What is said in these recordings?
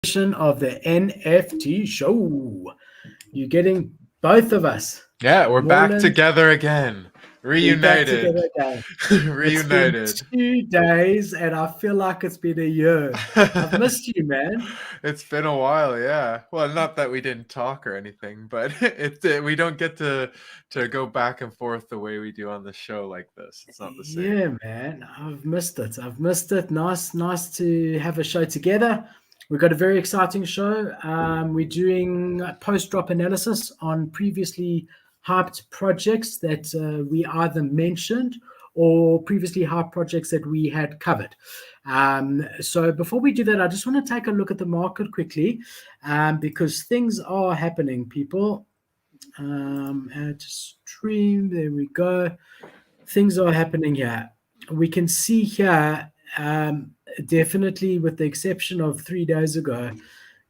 edition of the NFT show. You're getting both of us. Yeah, we're back Morland, together again. we're back Reunited. together again. It's been Reunited. 2 days and I feel like it's been a year. I've missed you, man. It's been a while, yeah. Well, not that we didn't talk or anything, but we don't get to go back and forth the way we do on the show like this. It's not the same. Yeah, man. I've missed it. I've missed it. Nice to have a show together. We've got a very exciting show. We're doing post-drop analysis on previously hyped projects that we either mentioned or previously hyped projects that we had covered. So before we do that, I just want to take a look at the market quickly because things are happening, people. Add to stream. There we go. Things are happening here. We can see here, definitely with the exception of 3 days ago,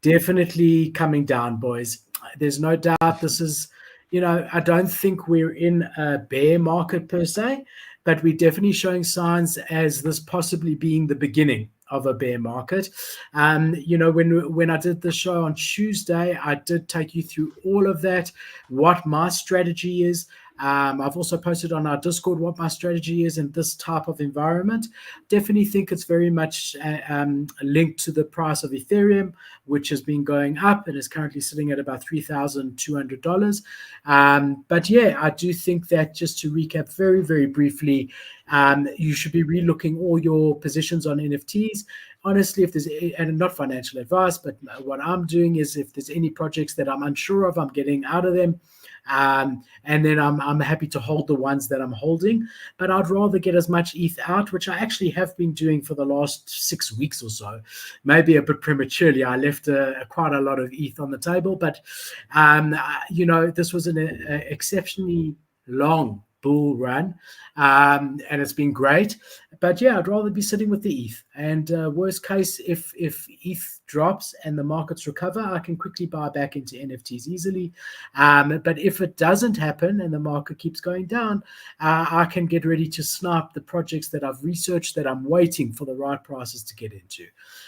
definitely coming down, boys. There's no doubt this is, I don't think we're in a bear market per se, but we're definitely showing signs as this possibly being the beginning of a bear market. When I did the show on Tuesday, I did take you through all of that, what my strategy is. I've also posted on our Discord what my strategy is in this type of environment. Definitely think it's very much linked to the price of Ethereum, which has been going up and is currently sitting at about $3,200. But yeah, I do think that, just to recap very, very briefly, you should be relooking all your positions on NFTs. Honestly, if there's, and not financial advice, but what I'm doing is, if there's any projects that I'm unsure of, I'm getting out of them. And then I'm happy to hold the ones that I'm holding, but I'd rather get as much ETH out, which I actually have been doing for the last 6 weeks or so. Maybe a bit prematurely. I left quite a lot of ETH on the table, but this was an exceptionally long bull run, and it's been great. But yeah, I'd rather be sitting with the ETH. And worst case, if ETH drops and the markets recover, I can quickly buy back into NFTs easily. But if it doesn't happen and the market keeps going down, I can get ready to snipe the projects that I've researched that I'm waiting for the right prices to get into.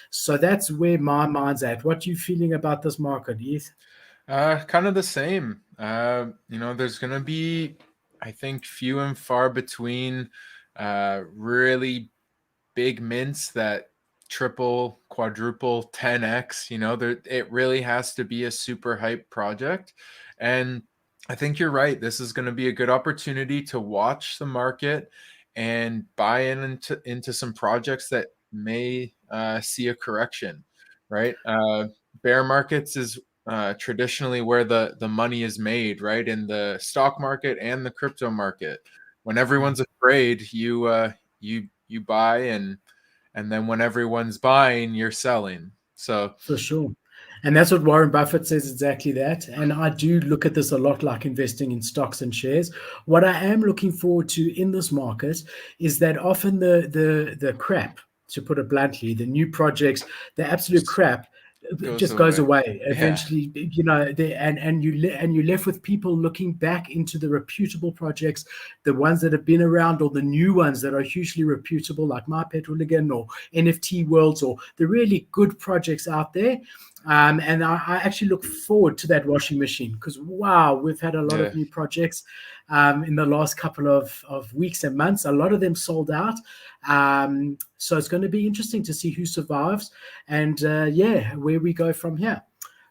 So that's where my mind's at. What are you feeling about this market, ETH? Kind of the same. There's gonna be, I think, few and far between really big mints that triple, quadruple, 10x. It really has to be a super hype project. And I think you're right. This is going to be a good opportunity to watch the market and buy into some projects that may see a correction, right? Bear markets is traditionally where the money is made, right? In the stock market and the crypto market. When everyone's afraid, you buy, and then when everyone's buying, you're selling. So For sure. And that's what Warren Buffett says, exactly that. And I do look at this a lot like investing in stocks and shares. What I am looking forward to in this market is that often the crap, to put it bluntly, the new projects, the absolute crap, just goes away eventually. And you're left with people looking back into the reputable projects, the ones that have been around, or the new ones that are hugely reputable, like My Petroligan or NFT Worlds, or the really good projects out there. And I actually look forward to that washing machine, because wow, we've had a lot of new projects in the last couple of weeks and months. A lot of them sold out. So it's going to be interesting to see who survives and where we go from here.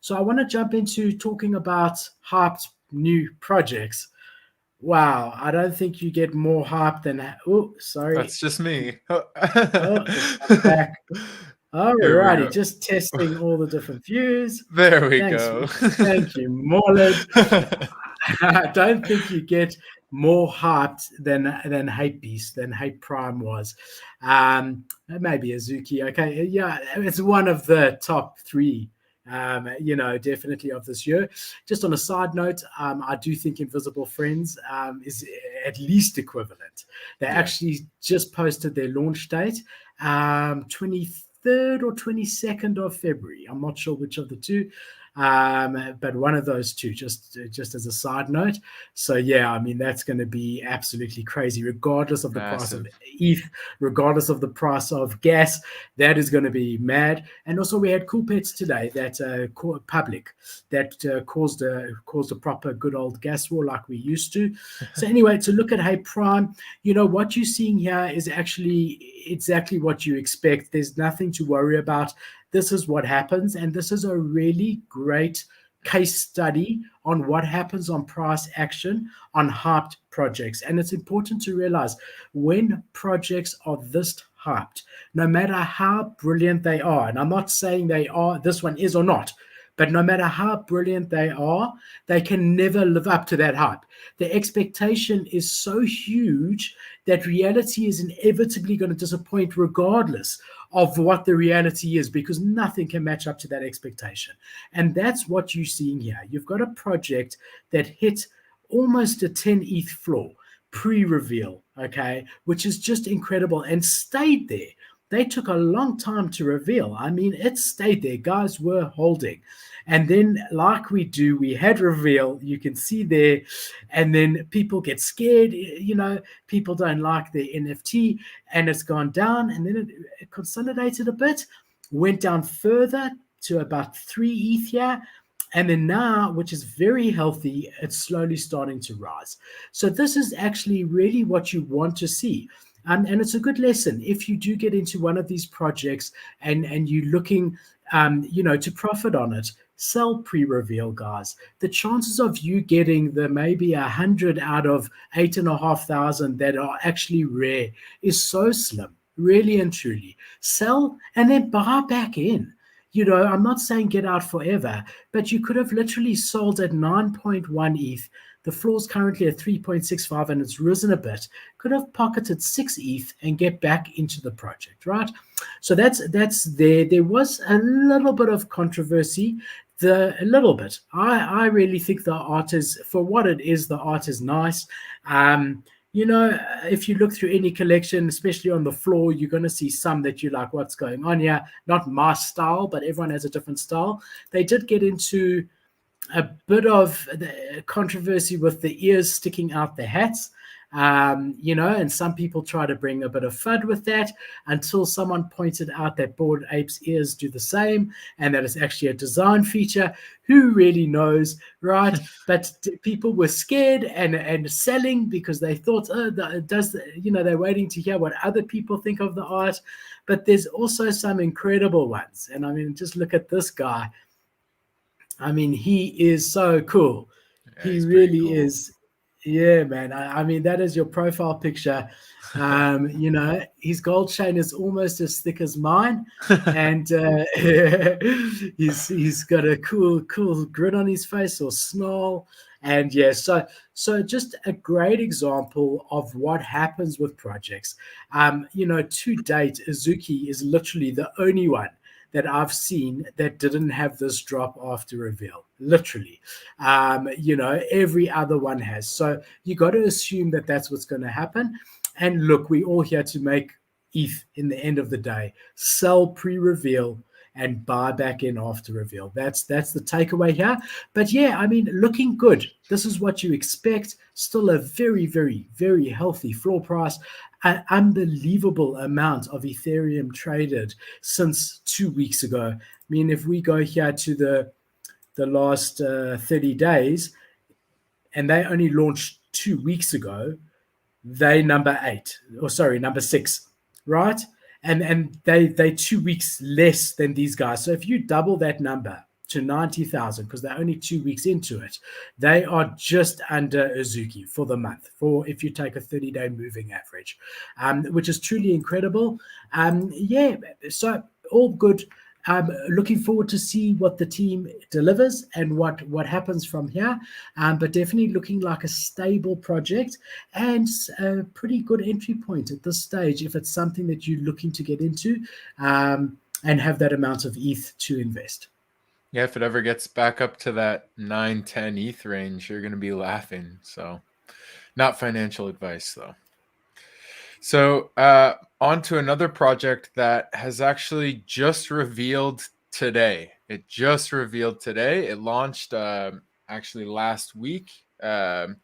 So I want to jump into talking about hyped new projects. Wow, I don't think you get more hype than that. Oh, sorry. That's just me. I'm back. All righty, just testing all the different views. There we go. Thank you, Morland. I don't think you get more hyped than Hypebeast, than Hype Prime was. Maybe Azuki. Okay, yeah, it's one of the top three. Definitely of this year. Just on a side note, I do think Invisible Friends is at least equivalent. They actually just posted their launch date, 23rd or 22nd of February. I'm not sure which of the two. but one of those two, just as a side note. So yeah, I mean, that's going to be absolutely crazy, regardless of the price of Massive. ETH, regardless of the price of gas. That is going to be mad. And also, we had Cool Pets today that public that caused a proper good old gas war like we used to. So anyway, to look at Hey Prime, what you're seeing here is actually exactly what you expect. There's nothing to worry about. This is what happens, and this is a really great case study on what happens on price action on hyped projects. And it's important to realize when projects are this hyped, no matter how brilliant they are, and I'm not saying this one is or not, but no matter how brilliant they are, they can never live up to that hype. The expectation is so huge that reality is inevitably going to disappoint regardless of what the reality is, because nothing can match up to that expectation. And that's what you're seeing here. You've got a project that hit almost a 10 ETH floor pre-reveal, okay, which is just incredible, and stayed there. They took a long time to reveal. I mean, it stayed there. Guys were holding. And then, like we do, we had reveal, you can see there, and then people get scared. People don't like their NFT, and it's gone down, and then it consolidated a bit, went down further to about 3 ETH here, and then now, which is very healthy, it's slowly starting to rise. So this is actually really what you want to see. And it's a good lesson if you do get into one of these projects and you're looking, to profit on it. Sell pre-reveal, guys. The chances of you getting the maybe 100 out of 8,500 that are actually rare is so slim, really and truly. Sell and then buy back in. I'm not saying get out forever, but you could have literally sold at 9.1 ETH. The floor's currently at 3.65 and it's risen a bit. Could have pocketed 6 ETH and get back into the project, right? So that's there. There was a little bit of controversy. A little bit. I really think the art is, for what it is, the art is nice. If you look through any collection, especially on the floor, you're going to see some that you're like, what's going on here? Not my style, but everyone has a different style. They did get into a bit of the controversy with the ears sticking out the hats. And some people try to bring a bit of FUD with that until someone pointed out that Bored Ape's ears do the same and that it's actually a design feature. Who really knows, right? But people were scared and selling because they thought, they're waiting to hear what other people think of the art. But there's also some incredible ones. And I mean, just look at this guy. I mean, he is so cool. Yeah, He he's pretty really cool. is. Yeah, man. I mean, that is your profile picture. His gold chain is almost as thick as mine, and he's got a cool grin on his face or snarl. And yeah, so just a great example of what happens with projects. To date, Azuki is literally the only one that I've seen that didn't have this drop after reveal, literally. Every other one has. So you got to assume that that's what's going to happen. And look, we're all here to make ETH in the end of the day. Sell pre-reveal and buy back in after reveal. That's the takeaway here. But yeah, I mean, looking good. This is what you expect. Still a very, very, very healthy floor price. An unbelievable amount of Ethereum traded since 2 weeks ago. I mean, if we go here to the last 30 days, and they only launched 2 weeks ago, they number 6, right? And they 2 weeks less than these guys. So if you double that number to 90,000, because they're only 2 weeks into it, they are just under Azuki for the month, for if you take a 30-day moving average, which is truly incredible. So all good. Looking forward to see what the team delivers and what happens from here. But definitely looking like a stable project and a pretty good entry point at this stage if it's something that you're looking to get into and have that amount of ETH to invest. Yeah, if it ever gets back up to that 9-10 ETH range, you're going to be laughing. So not financial advice, though. So on to another project that has actually just revealed today. It just revealed today. It launched actually last week, about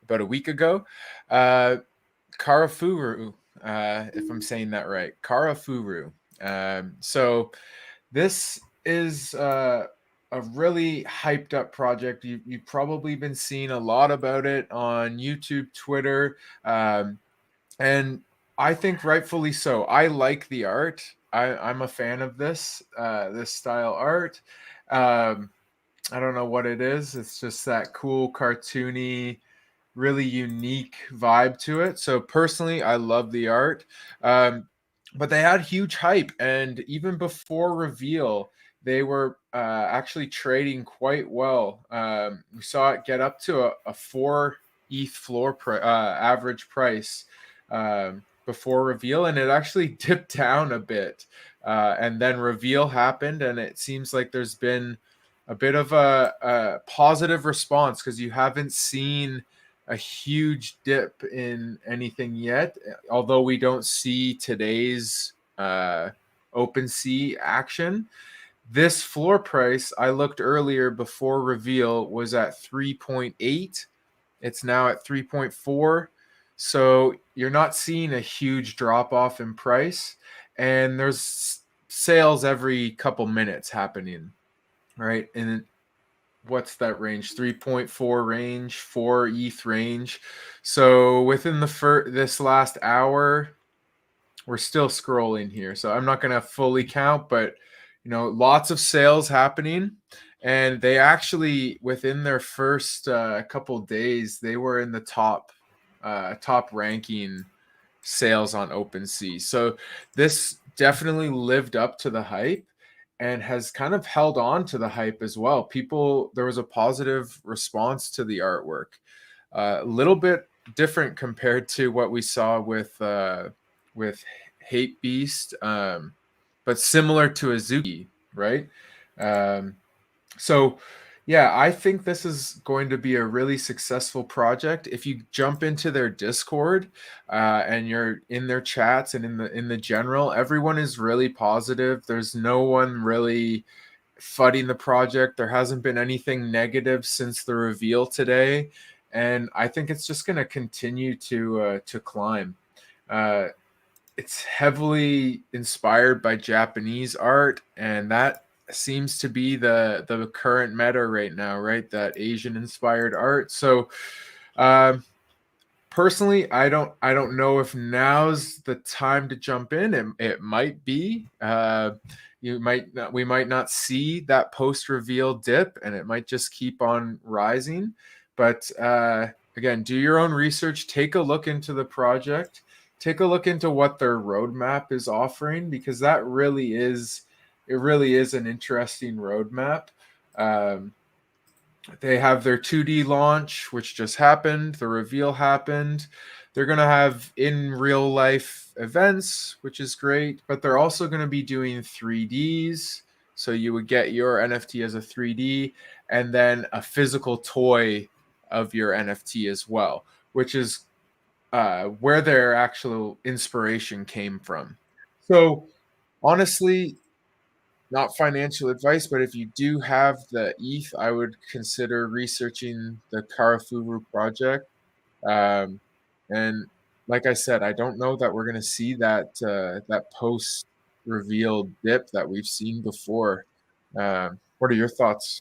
a week ago. Karafuru, if I'm saying that right. Karafuru. So this is a really hyped up project. You've probably been seeing a lot about it on YouTube, Twitter, and I think rightfully so. I like the art. I'm a fan of this style art. I don't know what it is. It's just that cool, cartoony, really unique vibe to it. So personally, I love the art. But they had huge hype, and even before reveal, they were actually trading quite well. We saw it get up to a 4 ETH floor average price before reveal, and it actually dipped down a bit. And then reveal happened, and it seems like there's been a bit of a positive response, because you haven't seen a huge dip in anything yet, although we don't see today's OpenSea action. This floor price, I looked earlier before reveal, was at 3.8. It's now at 3.4. So you're not seeing a huge drop off in price, and there's sales every couple minutes happening, right? And what's that range? 3.4 range, 4 ETH range. So within this last hour, we're still scrolling here. So I'm not going to fully count, but lots of sales happening. And they actually, within their first couple days, they were in the top ranking sales on OpenSea. So this definitely lived up to the hype and has kind of held on to the hype as well. There was a positive response to the artwork. A little bit different compared to what we saw with Hate Beast, but similar to Azuki, right? So yeah, I think this is going to be a really successful project. If you jump into their Discord and you're in their chats and in the general, everyone is really positive. There's no one really fudding the project. There hasn't been anything negative since the reveal today, and I think it's just going to continue to climb. It's heavily inspired by Japanese art, and that seems to be the current meta right now, right? That Asian inspired art. So personally, I don't know if now's the time to jump in. It might be. We might not see that post reveal dip, and it might just keep on rising. But again, do your own research. Take a look into the project. Take a look into what their roadmap is offering, because that really is an interesting roadmap. They have their 2D launch, which just happened. The reveal happened. They're going to have in real life events, which is great, but they're also going to be doing 3Ds. So you would get your NFT as a 3D and then a physical toy of your NFT as well, which is where their actual inspiration came from. So honestly, not financial advice, but if you do have the ETH, I would consider researching the Karafuru project. And like I said, I don't know that we're going to see that post reveal dip that we've seen before. What are your thoughts?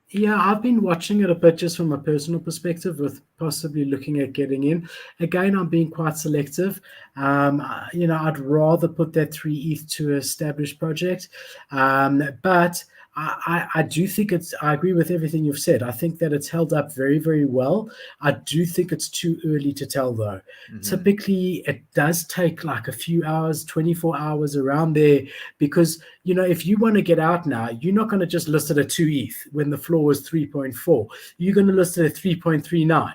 Yeah, I've been watching it a bit just from a personal perspective, with possibly looking at getting in. Again, I'm being quite selective. I'd rather put that 3 ETH to established project. But I do think I agree with everything you've said. I think that it's held up very, very well. I do think it's too early to tell, though. Mm-hmm. Typically, it does take like a few hours, 24 hours around there, because, if you want to get out now, you're not going to just list it at 2 ETH when the floor was 3.4. You're going to list it at 3.39.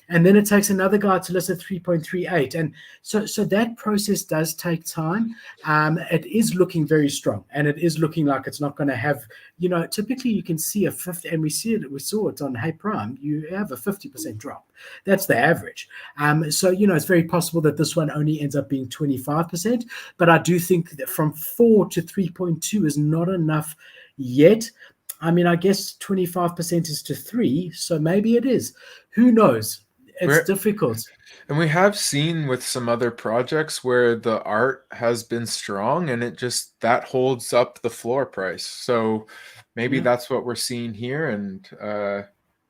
and then it takes another guy to list at 3.38, and so that process does take time. It is looking very strong, and it is looking like it's not going to have, typically you can see a 50, and we saw it on Hey Prime, you have a 50% drop. That's the average. So it's very possible that this one only ends up being 25%, but I do think that from 4 to 3.2 is not enough yet. I mean, I guess 25% is to 3, so maybe it is. Who knows? It's difficult. And we have seen with some other projects where the art has been strong and that holds up the floor price. So maybe that's what we're seeing here, and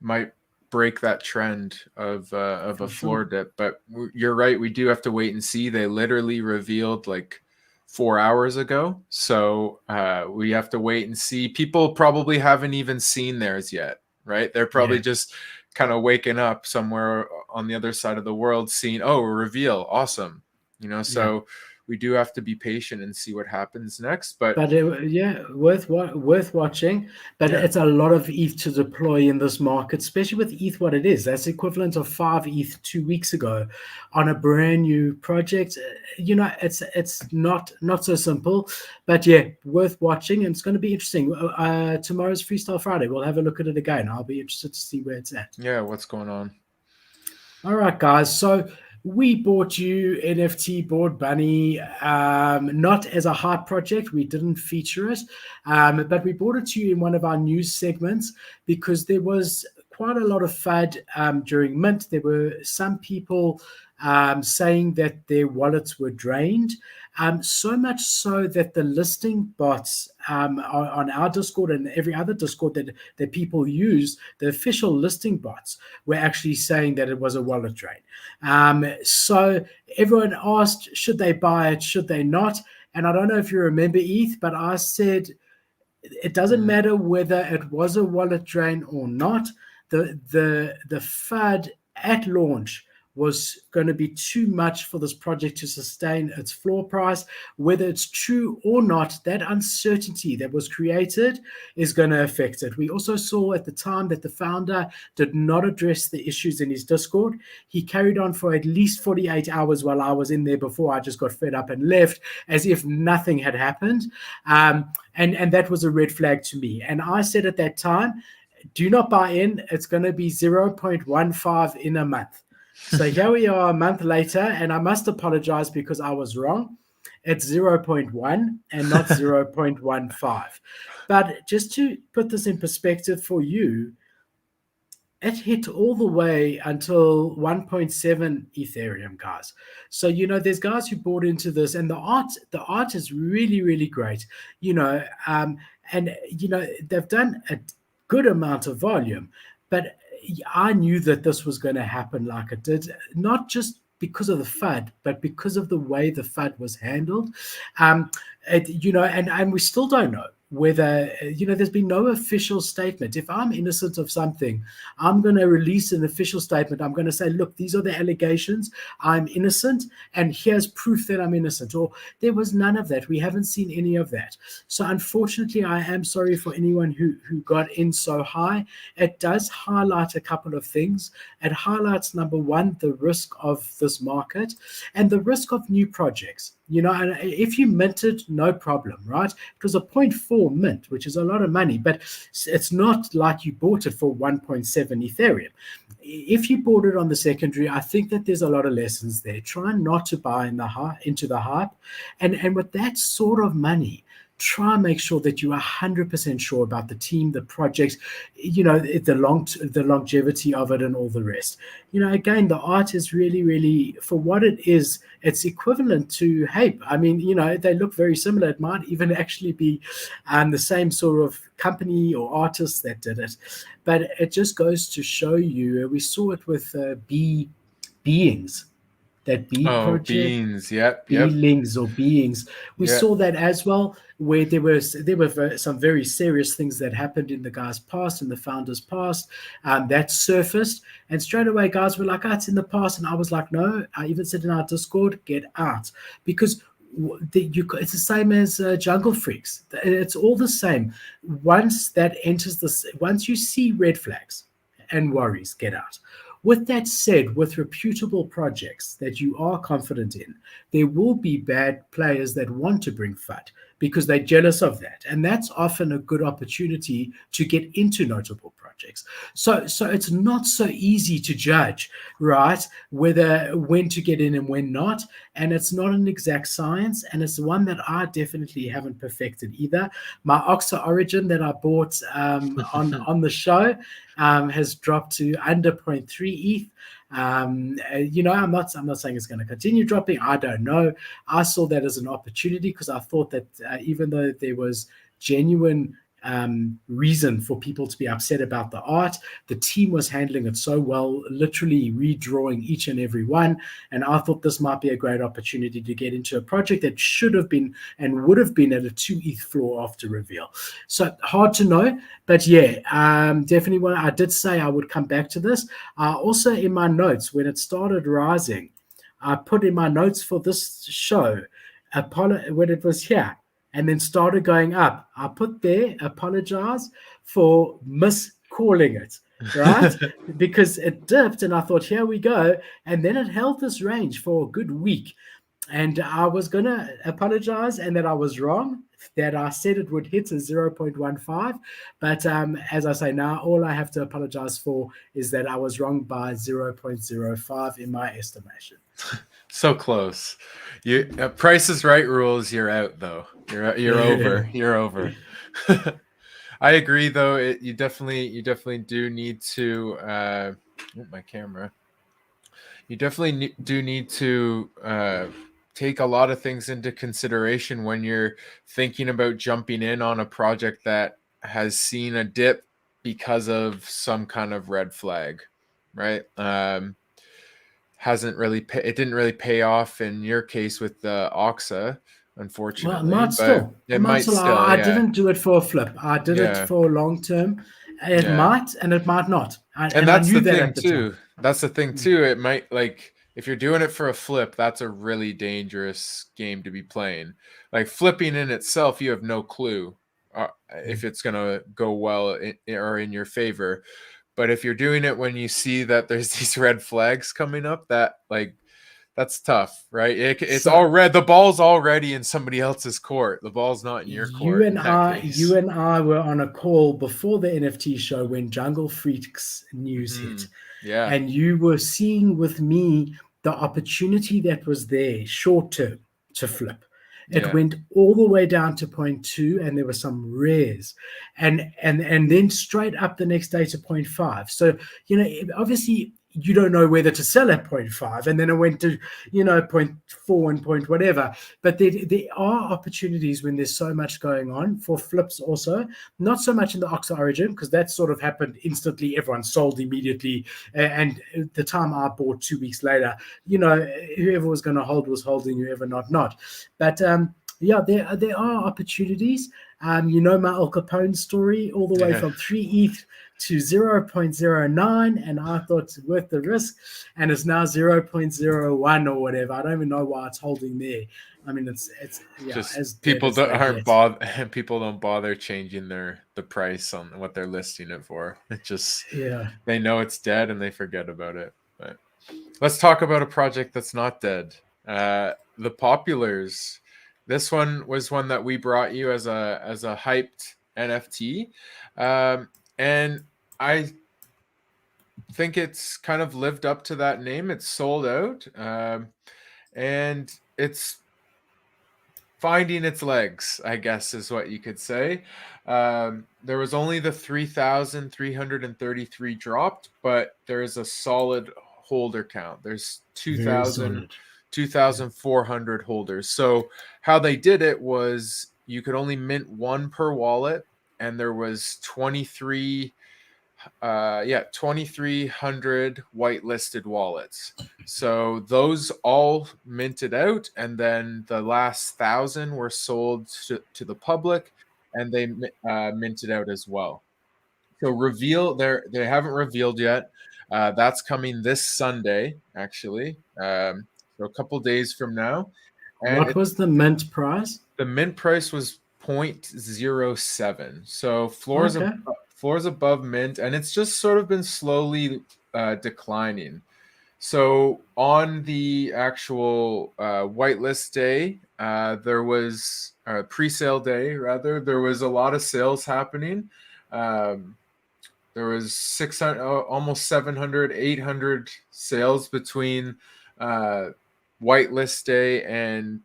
might break that trend of a floor dip. But you're right, we do have to wait and see. They literally revealed like 4 hours ago, so we have to wait and see. People probably haven't even seen theirs yet, right? They're probably just kind of waking up somewhere on the other side of the world, seeing, oh, a reveal, awesome, so we do have to be patient and see what happens next. But worth watching. But it's a lot of ETH to deploy in this market, especially with ETH what it is. That's equivalent of 5 ETH 2 weeks ago on a brand new project. It's not so simple, but worth watching, and it's going to be interesting. Tomorrow's Freestyle Friday. We'll have a look at it again. I'll be interested to see where it's at. Yeah, what's going on? All right, guys. So we bought you NFT Board Bunny, not as a hype project. We didn't feature it, but we bought it to you in one of our news segments because there was quite a lot of FUD during Mint. There were some people saying that their wallets were drained, so much so that the listing bots on our Discord and every other Discord that people use, the official listing bots, were actually saying that it was a wallet drain. So everyone asked, should they buy it, should they not? And I don't know if you remember, ETH, but I said it doesn't matter whether it was a wallet drain or not. The FUD at launch was going to be too much for this project to sustain its floor price. Whether it's true or not, that uncertainty that was created is going to affect it. We also saw at the time that the founder did not address the issues in his Discord. He carried on for at least 48 hours while I was in there before I just got fed up and left, as if nothing had happened. And that was a red flag to me. And I said at that time, do not buy in. It's going to be 0.15 in a month. So here we are a month later, and I must apologize because I was wrong. It's 0.1 and not 0.15. But just to put this in perspective for you, it hit all the way until 1.7 Ethereum, guys. So, there's guys who bought into this, and the art is really, really great, and, they've done a good amount of volume, but I knew that this was going to happen like it did, not just because of the FUD, but because of the way the FUD was handled. And we still don't know whether, there's been no official statement. If I'm innocent of something, I'm going to release an official statement. I'm going to say, look, these are the allegations. I'm innocent, and here's proof that I'm innocent. Or there was none of that. We haven't seen any of that. So unfortunately, I am sorry for anyone who got in so high. It does highlight a couple of things. It highlights, number one, the risk of this market and the risk of new projects. And if you minted, no problem, right? It was a 0.4 mint, which is a lot of money, but it's not like you bought it for 1.7 Ethereum. If you bought it on the secondary, I think that there's a lot of lessons there. Try not to buy into the hype. And with that sort of money, try and make sure that you are 100% sure about the team, the project, the longevity of it and all the rest. Again, the art is really, really, for what it is, it's equivalent to HYPE. I mean, they look very similar. It might even actually be the same sort of company or artist that did it. But it just goes to show you, we saw it with Beings. That project, Beings, yep. Beings or Beings. We saw that as well, where there were some very serious things that happened in the guy's past, in the founder's past, that surfaced, and straight away guys were like, oh, it's in the past, and I was like, no. I even said in our Discord, get out, because it's the same as Jungle Freaks. It's all the same. Once that enters once you see red flags and worries, get out. With that said, with reputable projects that you are confident in, there will be bad players that want to bring FUD because they're jealous of that. And that's often a good opportunity to get into notable projects. So it's not so easy to judge, right, when to get in and when not. And it's not an exact science. And it's one that I definitely haven't perfected either. My Oxa Origin that I bought on the show has dropped to under 0.3 ETH. I'm not saying it's going to continue dropping. I don't know. I saw that as an opportunity because I thought that even though there was genuine reason for people to be upset about the art, the team was handling it so well, literally redrawing each and every one. And I thought this might be a great opportunity to get into a project that should have been and would have been at a 2 ETH floor after reveal. So hard to know, but yeah, definitely. I did say I would come back to this. Also in my notes, when it started rising, I put in my notes for this show, when it was here, and then started going up. I put there, apologize for miscalling it, right? Because it dipped and I thought, here we go. And then it held this range for a good week. And I was going to apologize and that I was wrong, that I said it would hit a 0.15. But as I say now, all I have to apologize for is that I was wrong by 0.05 in my estimation. So close. You Price is Right rules. You're out though. You're over. You're over. I agree though. You definitely do need to. My camera. You definitely do need to take a lot of things into consideration when you're thinking about jumping in on a project that has seen a dip because of some kind of red flag, right? It didn't really pay off in your case with the Oxa, unfortunately. Well, it might still. I didn't do it for a flip. I did it for long term. It might and it might not. And that's the thing too. That's the thing too. It might, like, if you're doing it for a flip, that's a really dangerous game to be playing. Like flipping in itself, you have no clue if it's gonna go well or in your favor. But if you're doing it when you see that there's these red flags coming up, that's tough, right? It's all red. The ball's already in somebody else's court. The ball's not in your court. You and I were on a call before the NFT show when Jungle Freaks news hit. Yeah. And you were seeing with me the opportunity that was there short term to flip. It went all the way down to 0.2 and there were some rares and then straight up the next day to 0.5. So, obviously you don't know whether to sell at 0.5 and then it went to 0.4 and point whatever. But there are opportunities when there's so much going on for flips also, not so much in the Oxa Origin because that sort of happened instantly. Everyone sold immediately, and the time I bought 2 weeks later, whoever was going to hold was holding, whoever not. But there are opportunities. My Al Capone story, all the way from 3 ETH to 0.09, and I thought it's worth the risk, and it's now 0.01 or whatever. I don't even know why it's holding there. I mean, it's just as people don't bother changing the price on what they're listing it for. It just they know it's dead and they forget about it. But let's talk about a project that's not dead. The Populars. This one was one that we brought you as a hyped NFT. And I think it's kind of lived up to that name. It's sold out, and it's finding its legs, I guess is what you could say. There was only the 3,333 dropped, but there's a solid holder count. There's 2,400 holders. So how they did it was you could only mint one per wallet, and there was 2,300 whitelisted wallets. So those all minted out, and then the last 1,000 were sold to the public, and they minted out as well. So they haven't revealed yet. That's coming this Sunday, actually. So a couple days from now. And what was the mint price? The mint price was 0.07. So floors above mint, and it's just sort of been slowly declining. So on the actual whitelist day, there was pre-sale day rather. There was a lot of sales happening. There was 600, almost 700, 800 sales between whitelist day and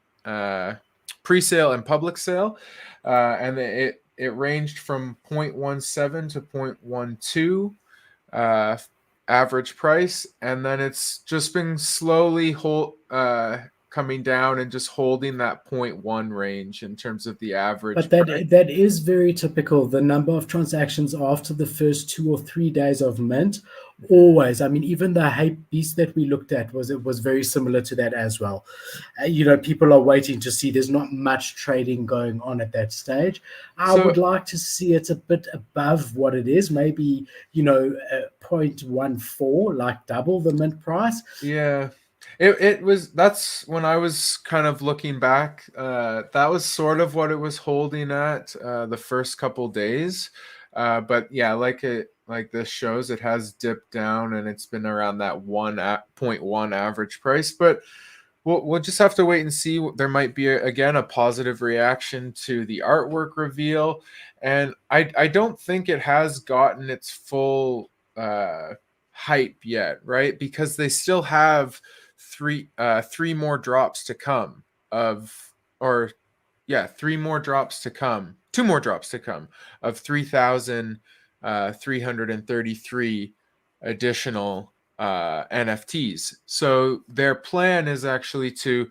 pre-sale and public sale, and it ranged from 0.17 to 0.12 average price, and then it's just been slowly coming down and just holding that 0.1 range in terms of the average But price. that is very typical. The number of transactions after the first 2 or 3 days of mint, always. I mean, even the hype beast that we looked at was very similar to that as well. People are waiting to see. There's not much trading going on at that stage. I would like to see it a bit above what it is, maybe 0.14, like double the mint price. Yeah. That's when I was kind of looking back, that was sort of what it was holding at the first couple days. But yeah, like this shows, it has dipped down and it's been around that 1.1 average price. But we'll just have to wait and see. There might be again a positive reaction to the artwork reveal, and I don't think it has gotten its full hype yet, right? Because they still have three more drops to come three more drops to come, 2 more drops to come of 3,333 additional NFTs. So their plan is actually to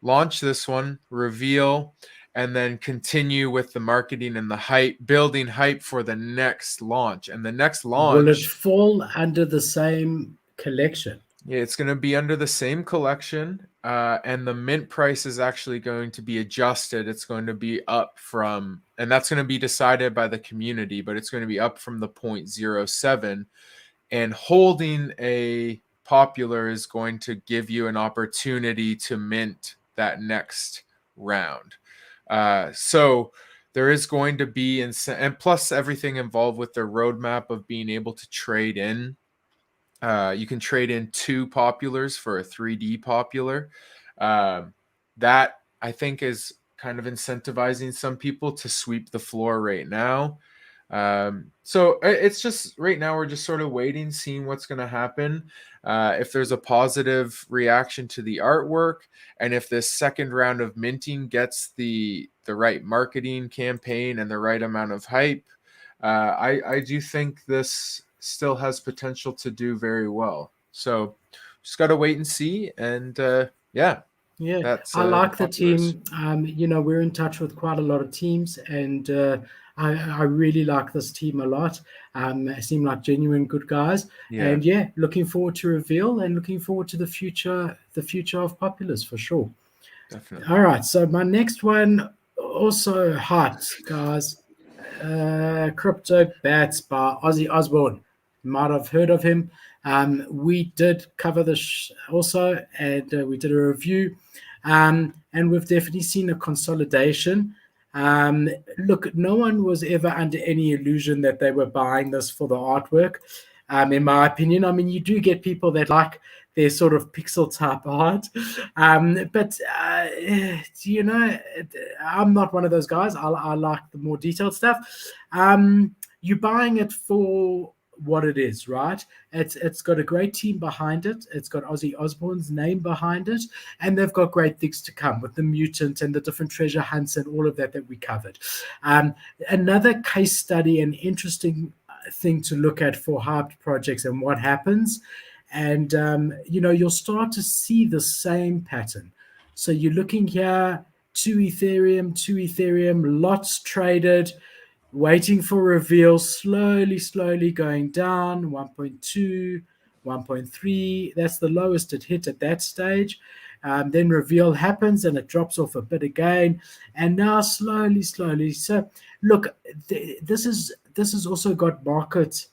launch this one, reveal, and then continue with the marketing and the hype, building hype for the next launch. And the next launch, will it fall under the same collection? Yeah, it's going to be under the same collection, and the mint price is actually going to be adjusted. It's going to be up from, and that's going to be decided by the community, but it's going to be up from the 0.07. And holding a popular is going to give you an opportunity to mint that next round. So there is going to be, and plus everything involved with their roadmap of being able to trade in. You can trade in 2 populars for a 3D popular. That I think is kind of incentivizing some people to sweep the floor right now. So it's just right now we're just sort of waiting, seeing what's going to happen. If there's a positive reaction to the artwork, and if this second round of minting gets the right marketing campaign and the right amount of hype, I do think this still has potential to do very well. So just got to wait and see. And I like the populars. team. We're in touch with quite a lot of teams, and I really like this team a lot. They seem like genuine good guys. Yeah. And looking forward to reveal and looking forward to the future of Populars for sure. Definitely. All right, so my next one also hot, guys. Crypto Bats by Ozzy Osbourne. You might have heard of him. We did cover this also, and we did a review. And we've definitely seen a consolidation. Look, no one was ever under any illusion that they were buying this for the artwork. In my opinion, I mean, you do get people that like their sort of pixel type art, but I'm not one of those guys. I like the more detailed stuff. You're buying it for what it is, right? It's got a great team behind it. It's got Ozzy Osbourne's name behind it, and they've got great things to come with the mutant and the different treasure hunts and all of that we covered. Another case study, an interesting thing to look at for hyped projects and what happens, and you'll start to see the same pattern. So you're looking here, 2 Ethereum, lots traded, waiting for reveal, slowly going down, 1.2, 1.3. That's the lowest it hit at that stage. Then reveal happens and it drops off a bit again. And now slowly. So look, this has also got market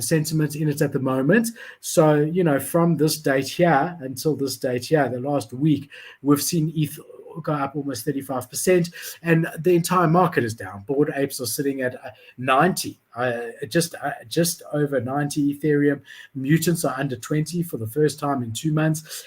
sentiment in it at the moment. So, from this date here until this date here, the last week, we've seen ETH go up almost 35%, and the entire market is down. Bored Apes are sitting at 90, just over 90 Ethereum. Mutants are under 20 for the first time in 2 months.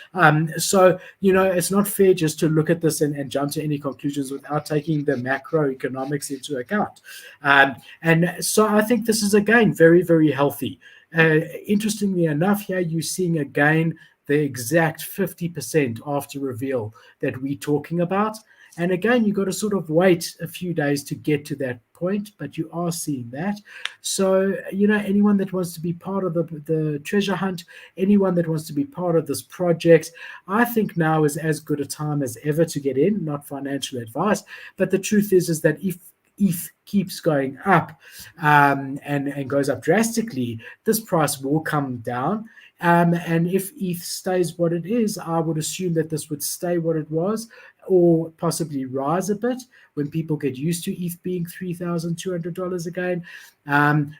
So, it's not fair just to look at this and jump to any conclusions without taking the macroeconomics into account. And so I think this is, again, very, very healthy. Interestingly enough, here you're seeing again the exact 50% after reveal that we're talking about. And again, you've got to sort of wait a few days to get to that point, but you are seeing that. So, anyone that wants to be part of the treasure hunt, anyone that wants to be part of this project, I think now is as good a time as ever to get in. Not financial advice, but the truth is that if ETH keeps going up and goes up drastically, this price will come down. And if ETH stays what it is, I would assume that this would stay what it was, or possibly rise a bit when people get used to ETH being $3,200 again.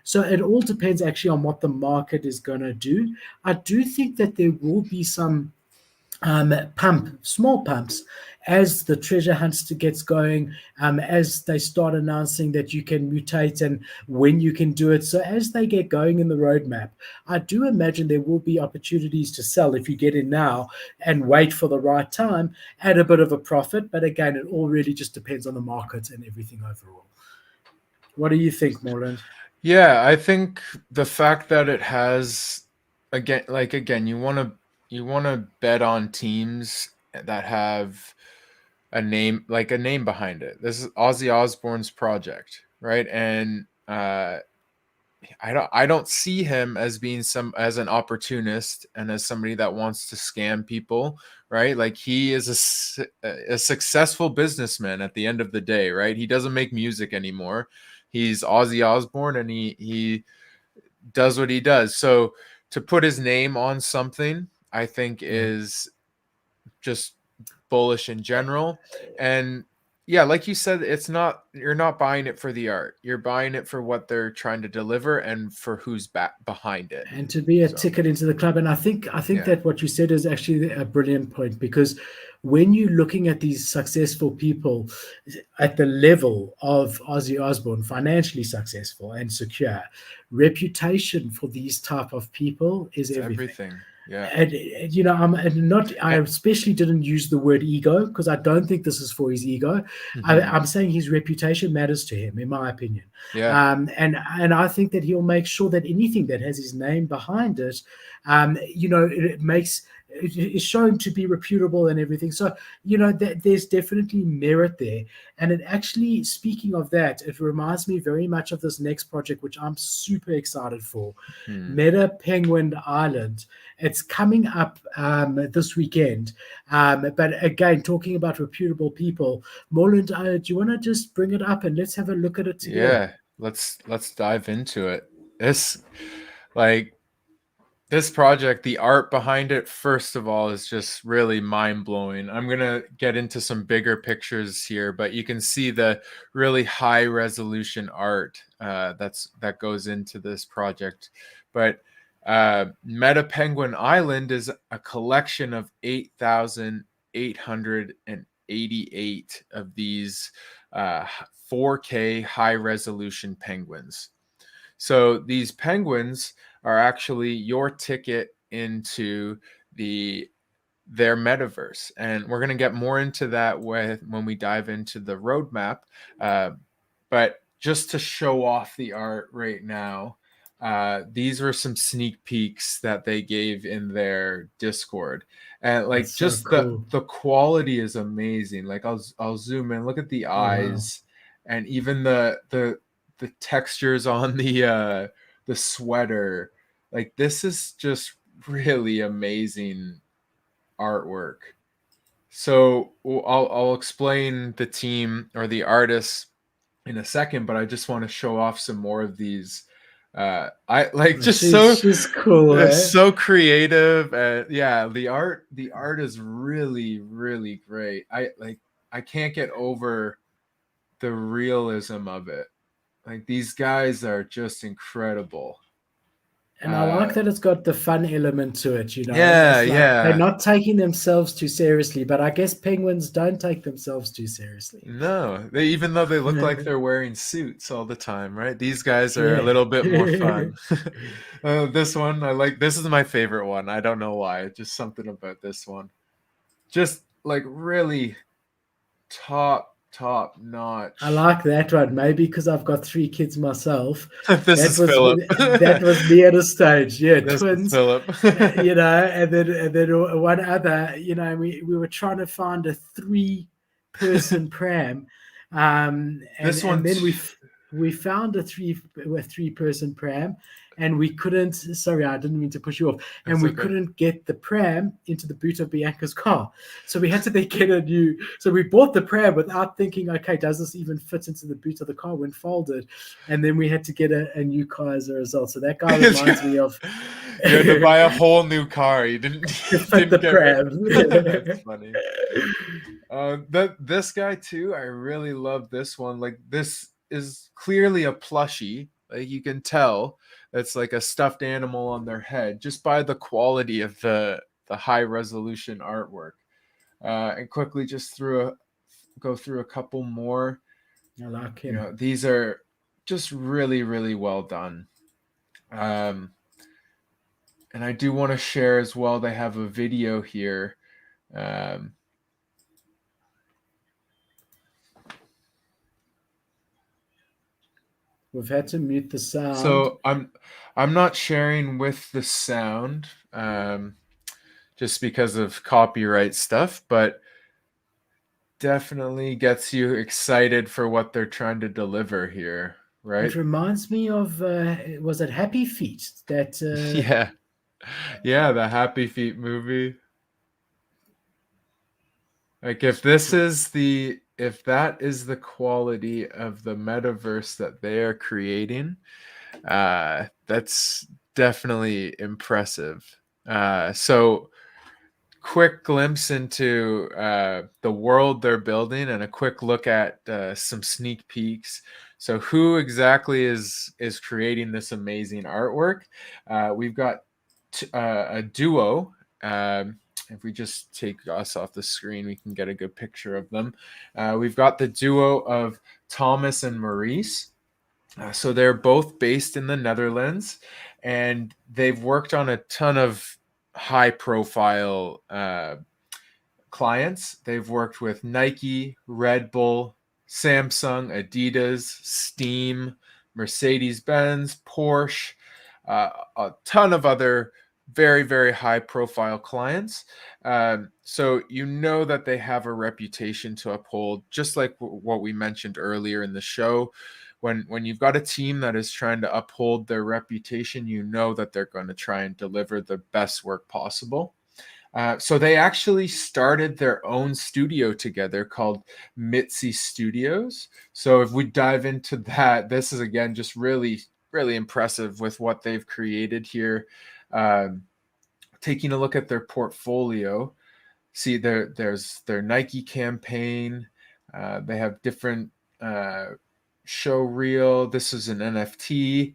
So it all depends actually on what the market is going to do. I do think that there will be some small pumps as the treasure hunt gets going, as they start announcing that you can mutate and when you can do it. So as they get going in the roadmap, I do imagine there will be opportunities to sell if you get in now and wait for the right time at a bit of a profit. But again, it all really just depends on the market and everything overall. What do you think, Morland? Yeah, I think the fact that it has, again, you want to bet on teams that have a name behind it. This is Ozzy Osbourne's project, right? And I don't see him as being as an opportunist and as somebody that wants to scam people, right? Like, he is a successful businessman at the end of the day, right? He doesn't make music anymore. He's Ozzy Osbourne, and he does what he does. So to put his name on something, I think is just bullish in general. And yeah, like you said, you're not buying it for the art. You're buying it for what they're trying to deliver and for who's behind it. And to be a ticket into the club. And I think that what you said is actually a brilliant point, because when you're looking at these successful people at the level of Ozzy Osbourne, financially successful and secure, reputation for these type of people is everything. Yeah. And, I especially didn't use the word ego, because I don't think this is for his ego. I'm saying his reputation matters to him, in my opinion. Yeah. And I think that he'll make sure that anything that has his name behind it, it is shown to be reputable and everything. So, there's definitely merit there. And it actually, speaking of that, it reminds me very much of this next project, which I'm super excited for. Meta Penguin Island. It's coming up this weekend. But again, talking about reputable people, Morland, do you want to just bring it up and let's have a look at it together? Yeah, let's dive into it. This project, the art behind it, first of all, is just really mind-blowing. I'm going to get into some bigger pictures here, but you can see the really high-resolution art that goes into this project. But Meta Penguin Island is a collection of 8,888 of these 4K high-resolution penguins. So these penguins are actually your ticket into their metaverse. And we're going to get more into that when we dive into the roadmap. But just to show off the art right now, these were some sneak peeks that they gave in their Discord. And That's just so cool. the quality is amazing. Like, I'll zoom in, look at the eyes, and even the textures on the sweater. Like, this is just really amazing artwork. So I'll explain the team or the artists in a second, but I just want to show off some more of these. She's cool. So creative. Yeah, the art is really, really great. I can't get over the realism of it. Like, these guys are just incredible. And I like that it's got the fun element to it, you know. Yeah, It's like they're yeah. not taking themselves too seriously, but I guess penguins don't take themselves too seriously. No, even though they look like they're wearing suits all the time, right? These guys are a Yeah. little bit more fun. This one, I like. This is my favorite one. I don't know why. Just something about this one. Just like really top I notch. like that one. Maybe because I've got 3 kids myself. This That is was Philip. that was me at a stage. Yeah, This is twins. Philip. You know, and then one other. You know, we were trying to find a 3-person pram, This and one, then we found a 3-person pram, and we couldn't. Sorry, I didn't mean to push you off. And it's we okay. couldn't get the pram into the boot of Bianca's car, so we had to then get a new. So we bought the pram without thinking, okay, does this even fit into the boot of the car when folded? And then we had to get a new car as a result. So that guy reminds me of. You had to buy a whole new car. You didn't To fit the get rid. pram. That's funny. This guy too, I really love this one. Like, this is clearly a plushie. Like, you can tell it's like a stuffed animal on their head just by the quality of the high resolution artwork. And quickly just go through a couple more. I like him. You know, these are just really, really well done. And I do want to share as well. They have a video here. We've had to mute the sound. So I'm not sharing with the sound, just because of copyright stuff, but definitely gets you excited for what they're trying to deliver here, right? It reminds me of was it Happy Feet? That yeah, the Happy Feet movie. Like, if that is the quality of the metaverse that they are creating, that's definitely impressive. So quick glimpse into the world they're building and a quick look at some sneak peeks. So who exactly is creating this amazing artwork? We've got a duo. If we just take us off the screen, we can get a good picture of them. We've got the duo of Thomas and Maurice. So they're both based in the Netherlands, and they've worked on a ton of high-profile clients. They've worked with Nike, Red Bull, Samsung, Adidas, Steam, Mercedes-Benz, Porsche, a ton of other very, very high-profile clients. So you know that they have a reputation to uphold, just like what we mentioned earlier in the show. When you've got a team that is trying to uphold their reputation, you know that they're going to try and deliver the best work possible. So they actually started their own studio together called Mitzi Studios. So if we dive into that, this is again just really, really impressive with what they've created here. Taking a look at their portfolio, see there's their Nike campaign. They have different show reel. This is an NFT.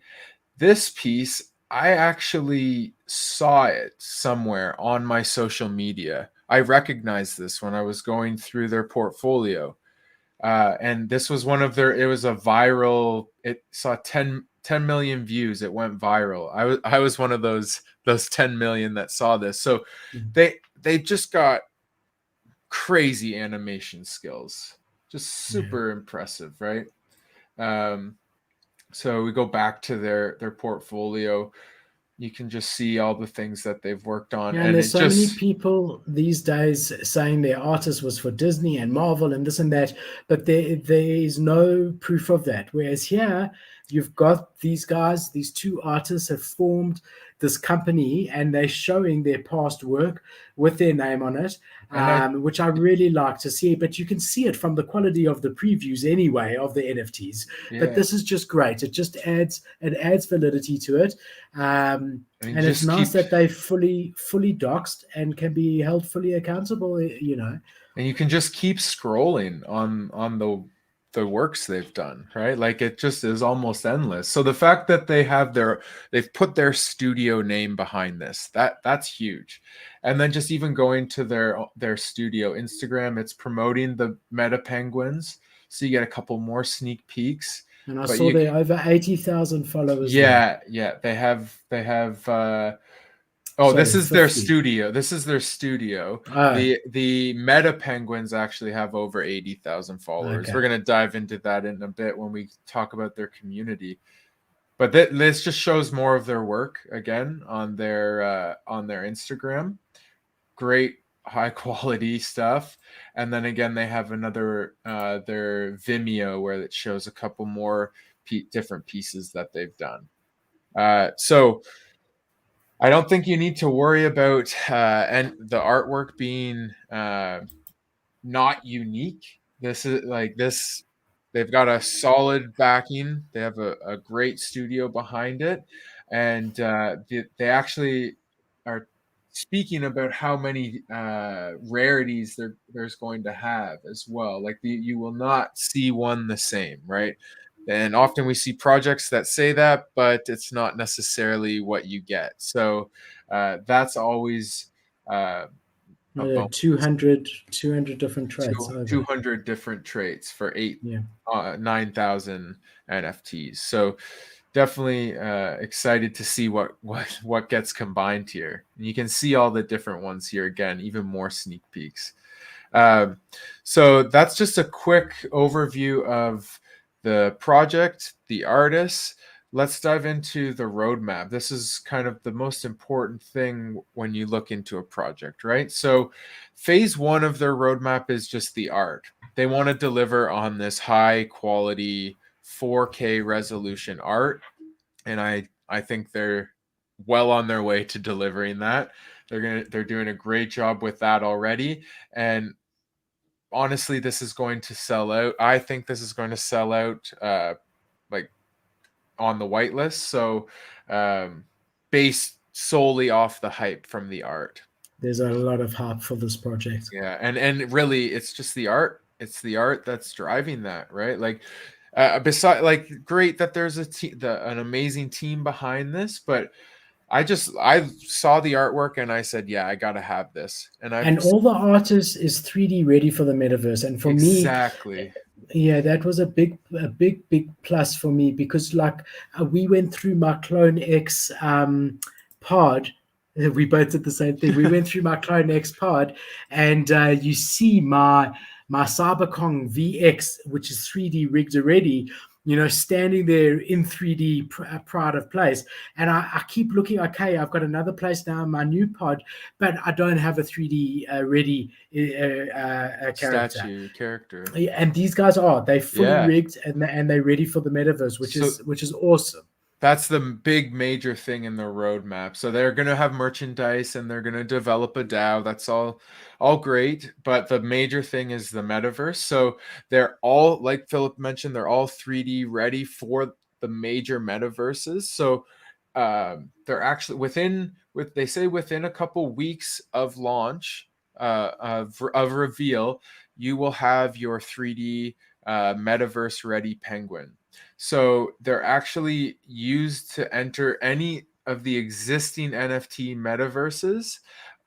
This piece, I actually saw it somewhere on my social media. I recognized this when I was going through their portfolio. And this was it was a viral, it saw 10 million views. It went viral. I was one of those 10 million that saw this. So they just got crazy animation skills. Just super impressive, right? So we go back to their portfolio. You can just see all the things that they've worked on. Yeah, and there's so many people these days saying their artist was for Disney and Marvel and this and that, but there is no proof of that. Whereas here, you've got these guys, these 2 artists have formed this company, and they're showing their past work with their name on it, which I really like to see. But you can see it from the quality of the previews anyway of the NFTs. Yeah. But this is just great. It just adds validity to it. And it's nice that they fully doxed and can be held fully accountable, you know. And you can just keep scrolling on the works they've done, right? Like it just is almost endless. So the fact that they've put their studio name behind this, that's huge. And then just even going to their studio Instagram, it's promoting the Meta Penguins, so you get a couple more sneak peeks. And I But saw there over 80,000 followers there. yeah, they have oh, Sorry, this is their 50. studio. This is their studio. Oh, The Meta Penguins actually have over 80,000 followers. okay. We're going to dive into that in a bit when we talk about their community. But this just shows more of their work again on their Instagram. Great high quality stuff. And then again, they have another their Vimeo where it shows a couple more different pieces that they've done. So I don't think you need to worry about and the artwork being not unique. This is like this. They've got a solid backing. They have a great studio behind it, and they actually are speaking about how many rarities there's going to have as well. Like you will not see one the same, right? And often we see projects that say that, but it's not necessarily what you get. So that's always a bonus. 200 different traits over. 200 different traits for 9,000 NFTs. So definitely excited to see what gets combined here. And you can see all the different ones here again, even more sneak peeks. So that's just a quick overview of the project, the artists. Let's dive into the roadmap. This is kind of the most important thing when you look into a project, right? So phase one of their roadmap is just the art. They want to deliver on this high quality 4K resolution art. And I think they're well on their way to delivering that. They're doing a great job with that already. And honestly, this is going to sell out. I think this is going to sell out like on the whitelist. So based solely off the hype from the art. There's a lot of hype for this project. Yeah, and really it's just the art. It's the art that's driving that, right? Like beside, like, great that there's an amazing team behind this, but I saw the artwork and I said, yeah, I gotta have this. And all the artists is 3D ready for the metaverse. And for exactly. me, yeah, that was a big plus for me, because like we went through my Clone X pod. We both did the same thing. We went through my Clone X pod, and you see my Cyberkong VX, which is 3D rigged already, standing there in 3D pride of place. And I keep looking, okay, I've got another place now in my new pod, but I don't have a 3D ready character. And these guys they're fully rigged and they're ready for the metaverse, which is awesome. That's the big major thing in the roadmap. So they're going to have merchandise and they're going to develop a DAO. That's all great. But the major thing is the metaverse. So they're all, like Philip mentioned, they're all 3D ready for the major metaverses. So they're actually within a couple weeks of launch of reveal, you will have your 3D metaverse ready penguin. So they're actually used to enter any of the existing NFT metaverses,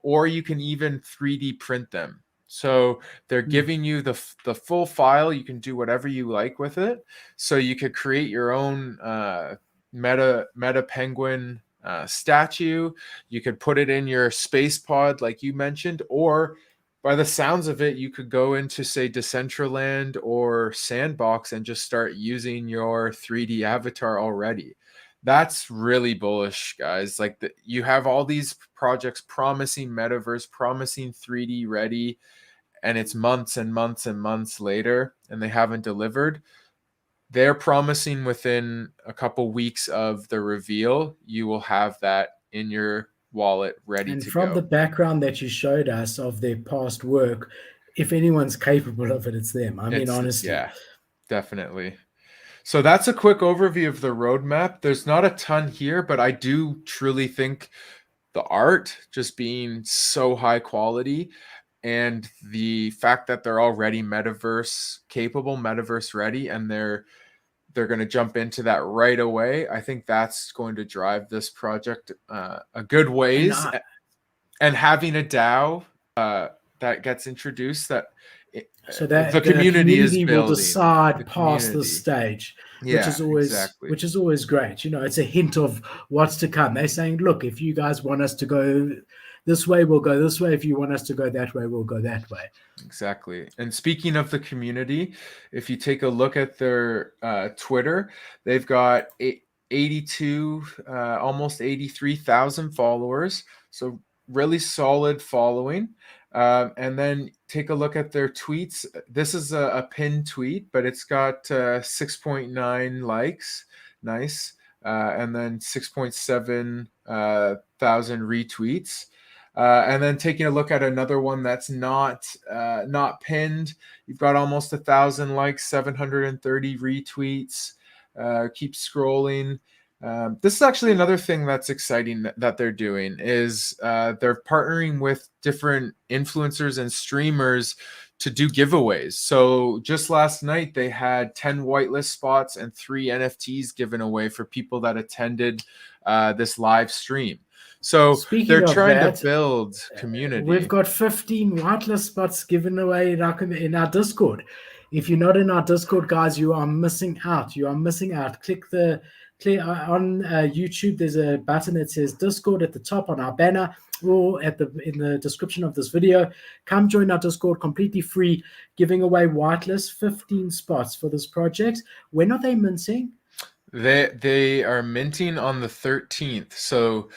or you can even 3D print them. So they're giving you the full file. You can do whatever you like with it. So you could create your own meta penguin statue. You could put it in your space pod, like you mentioned, or by the sounds of it, you could go into, say, Decentraland or Sandbox and just start using your 3D avatar already. That's really bullish, guys. Like you have all these projects promising metaverse, promising 3D ready, and it's months and months and months later, and they haven't delivered. They're promising within a couple weeks of the reveal, you will have that in your wallet ready to go. And from the background that you showed us of their past work, if anyone's capable of it, it's them. I mean, honestly. Yeah, definitely. So that's a quick overview of the roadmap. There's not a ton here, but I do truly think the art just being so high quality, and the fact that they're already metaverse capable, metaverse ready, and they're going to jump into that right away. I think that's going to drive this project a good ways. And having a DAO that gets introduced, that so that the community is will building. decide past this stage, which is always great. You know, it's a hint of what's to come. They're saying, look, if you guys want us to go this way, we'll go this way. If you want us to go that way, we'll go that way. Exactly. And speaking of the community, if you take a look at their Twitter, they've got 82, almost 83,000 followers. So really solid following. And then take a look at their tweets. This is a pinned tweet, but it's got 6.9 likes. Nice. And then 6.7 thousand retweets. And then taking a look at another one that's not pinned, you've got almost 1,000 likes, 730 retweets. Keep scrolling. This is actually another thing that's exciting that they're doing is they're partnering with different influencers and streamers to do giveaways. So just last night they had 10 whitelist spots and 3 NFTs given away for people that attended this live stream. So they're trying to build community. We've got 15 whitelist spots given away in our Discord. If you're not in our Discord, guys, you are missing out. Click on YouTube. There's a button that says Discord at the top on our banner, or in the description of this video. Come join our Discord, completely free, giving away whitelist 15 spots for this project. When are they minting? They are minting on the 13th. So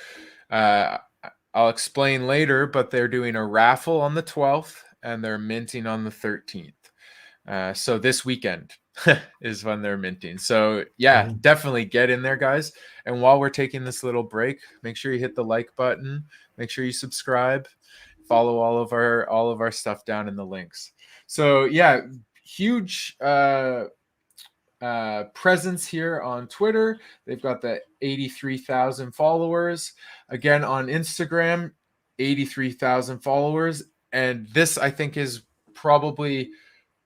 I'll explain later, but they're doing a raffle on the 12th and they're minting on the 13th. So this weekend is when they're minting. So yeah, definitely get in there, guys. And while we're taking this little break, make sure you hit the like button. Make sure you subscribe. Follow all of our stuff down in the links. So yeah, huge presence here on Twitter. They've got the 83,000 followers. Again, on Instagram, 83,000 followers. And this, I think, is probably,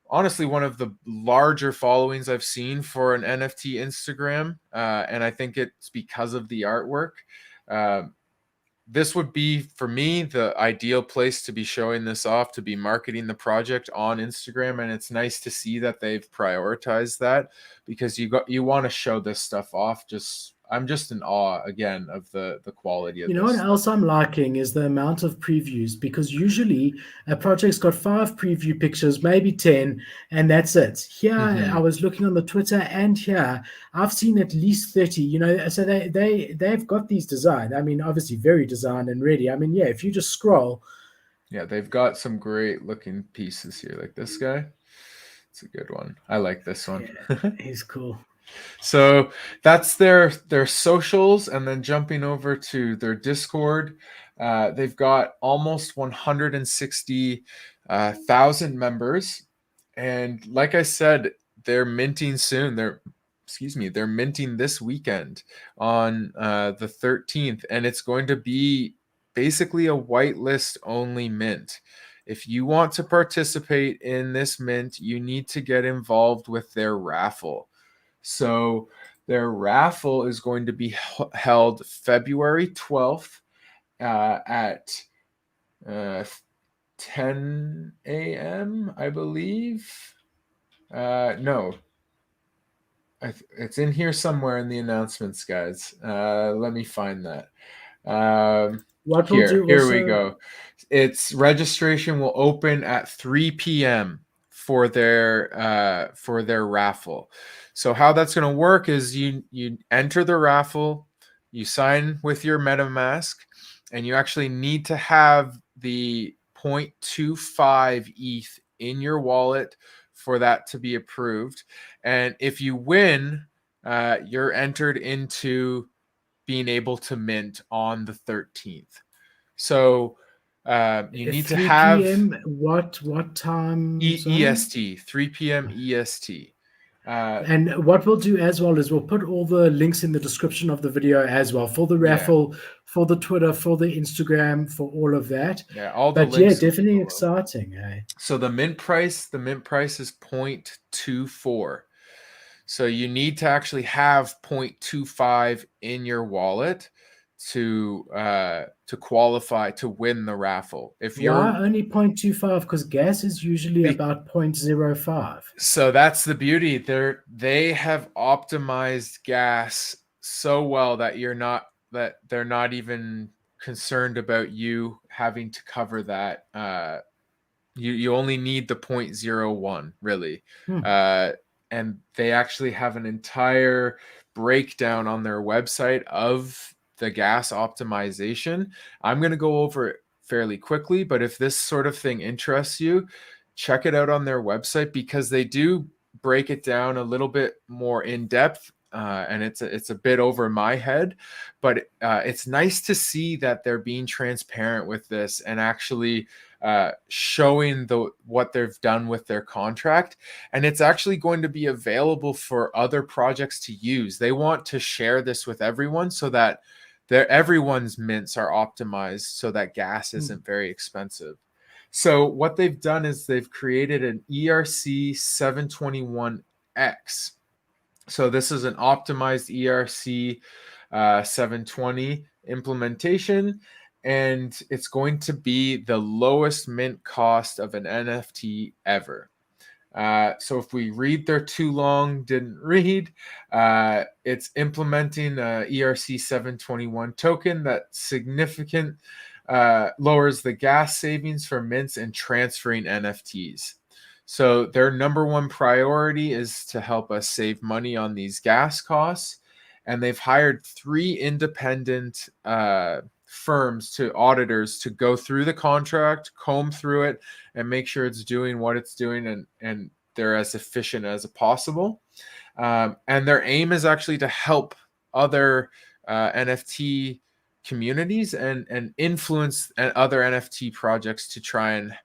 honestly, one of the larger followings I've seen for an NFT Instagram. And I think it's because of the artwork. This would be, for me, the ideal place to be showing this off, to be marketing the project on Instagram. And it's nice to see that they've prioritized that, because you want to show this stuff off. I'm just in awe again of the quality of this. You know what else I'm liking is the amount of previews, because usually a project's got 5 preview pictures, maybe 10, and that's it. Here, I was looking on the Twitter, and here I've seen at least 30. You know, so they've got these designed. I mean, obviously very designed and ready. I mean, yeah, if you just scroll. Yeah, they've got some great looking pieces here, like this guy. It's a good one. I like this one. Yeah, he's cool. So that's their socials, and then jumping over to their Discord, they've got almost 160,000 members, and like I said, they're minting soon. They're minting this weekend on the 13th, and it's going to be basically a whitelist only mint. If you want to participate in this mint, you need to get involved with their raffle. So their raffle is going to be held February 12th at 10 a.m., I believe. No. It's in here somewhere in the announcements, guys. Let me find that. Here we go. Its registration will open at 3 p.m. for their raffle. So how that's going to work is you enter the raffle, you sign with your MetaMask, and you actually need to have the 0.25 ETH in your wallet for that to be approved. And if you win, you're entered into being able to mint on the 13th. So you need to have PM, what time? EST, 3 p.m. EST. And what we'll do as well is we'll put all the links in the description of the video as well, for the raffle, for the Twitter, for the Instagram, for all of that. Yeah, all the But yeah, links will be definitely below. exciting. Eh? So the mint price is 0.24. So you need to actually have 0.25 in your wallet to qualify to win the raffle. If you're Why only 0.25? Because gas is usually about 0.05. So that's the beauty. They have optimized gas so well that they're not even concerned about you having to cover that. You only need the 0.01 really. And they actually have an entire breakdown on their website of the gas optimization. I'm going to go over it fairly quickly, but if this sort of thing interests you, check it out on their website, because they do break it down a little bit more in depth. And it's a bit over my head, but it's nice to see that they're being transparent with this and actually showing what they've done with their contract. And it's actually going to be available for other projects to use. They want to share this with everyone so that everyone's mints are optimized so that gas isn't very expensive. So what they've done is they've created an ERC 721X. So this is an optimized ERC 720 implementation, and it's going to be the lowest mint cost of an NFT ever. So if we read there too long, didn't read, it's implementing a ERC 721 token that significant lowers the gas savings for mints and transferring NFTs. So their number one priority is to help us save money on these gas costs. And they've hired 3 independent firms, auditors, to go through the contract, comb through it, and make sure it's doing what it's doing, and they're as efficient as possible. And their aim is actually to help other NFT communities and influence other NFT projects to try and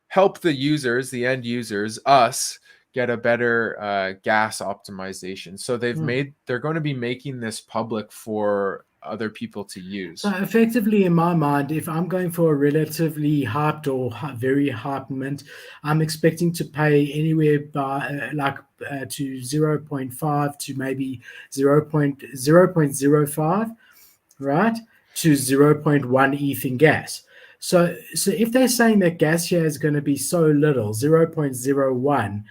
help the users, the end users, us, get a better gas optimization. So they're going to be making this public for other people to use. So effectively, in my mind, if I'm going for a relatively hyped or very hyped mint, I'm expecting to pay anywhere by to 0.5 to maybe 0.05, right, to 0.1 ETH in gas. So if they're saying that gas here is going to be so little, 0.01,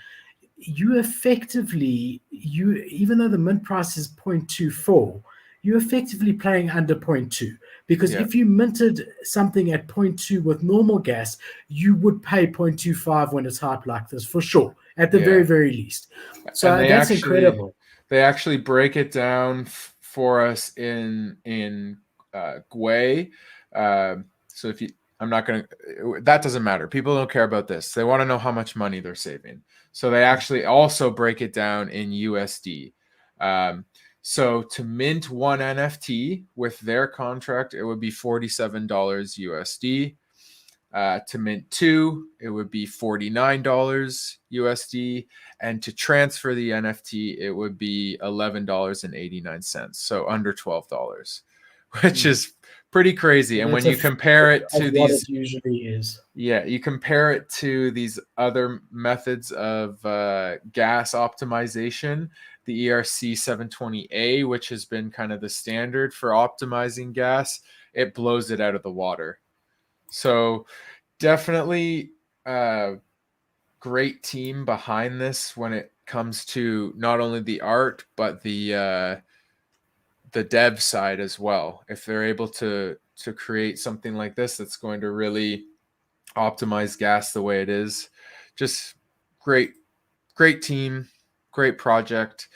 you effectively, even though the mint price is 0.24, you're effectively playing under 0.2, because if you minted something at 0.2 with normal gas, you would pay 0.25 when it's hyped like this, for sure, at the very, very least. So that's incredible. They actually break it down for us in Gwei. So if you, I'm not going to, that doesn't matter. People don't care about this. They want to know how much money they're saving. So they actually also break it down in USD. So to mint one NFT with their contract, it would be $47 USD. To mint 2, it would be $49 USD. And to transfer the NFT, it would be $11.89. So under $12, which is pretty crazy. And when you compare it to these, it usually is. Yeah, you compare it to these other methods of gas optimization, the ERC 720A, which has been kind of the standard for optimizing gas, it blows it out of the water. So definitely a great team behind this when it comes to not only the art, but the dev side as well. If they're able to create something like this that's going to really optimize gas the way it is, just great team, great project.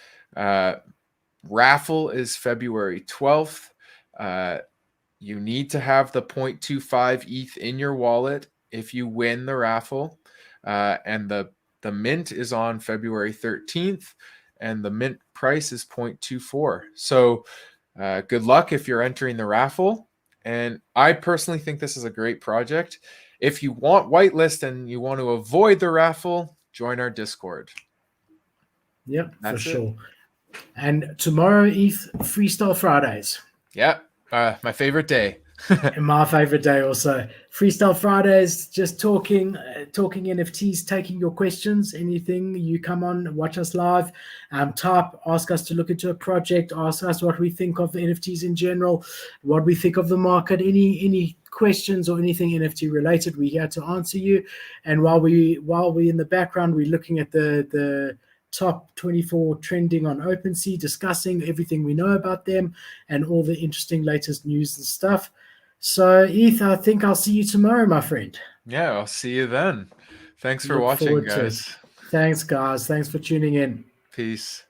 Raffle is February 12th. You need to have the 0.25 ETH in your wallet if you win the raffle. And the mint is on February 13th, and the mint price is 0.24. So good luck if you're entering the raffle. And I personally think this is a great project. If you want whitelist and you want to avoid the raffle, join our Discord. Yep, for That's it. sure. And tomorrow, ETH Freestyle Fridays. Yeah, my favorite day. And my favorite day also. Freestyle Fridays, just talking NFTs, taking your questions, anything. You come on, watch us live, type, ask us to look into a project, ask us what we think of NFTs in general, what we think of the market, any questions or anything NFT related, we're here to answer you. And while we in the background, we're looking at the top 24 trending on OpenSea, discussing everything we know about them and all the interesting latest news and stuff. So, ETH, I think I'll see you tomorrow, my friend. Yeah, I'll see you then. Thanks for Look watching, forward to it. guys. Thanks, guys. Thanks for tuning in. Peace.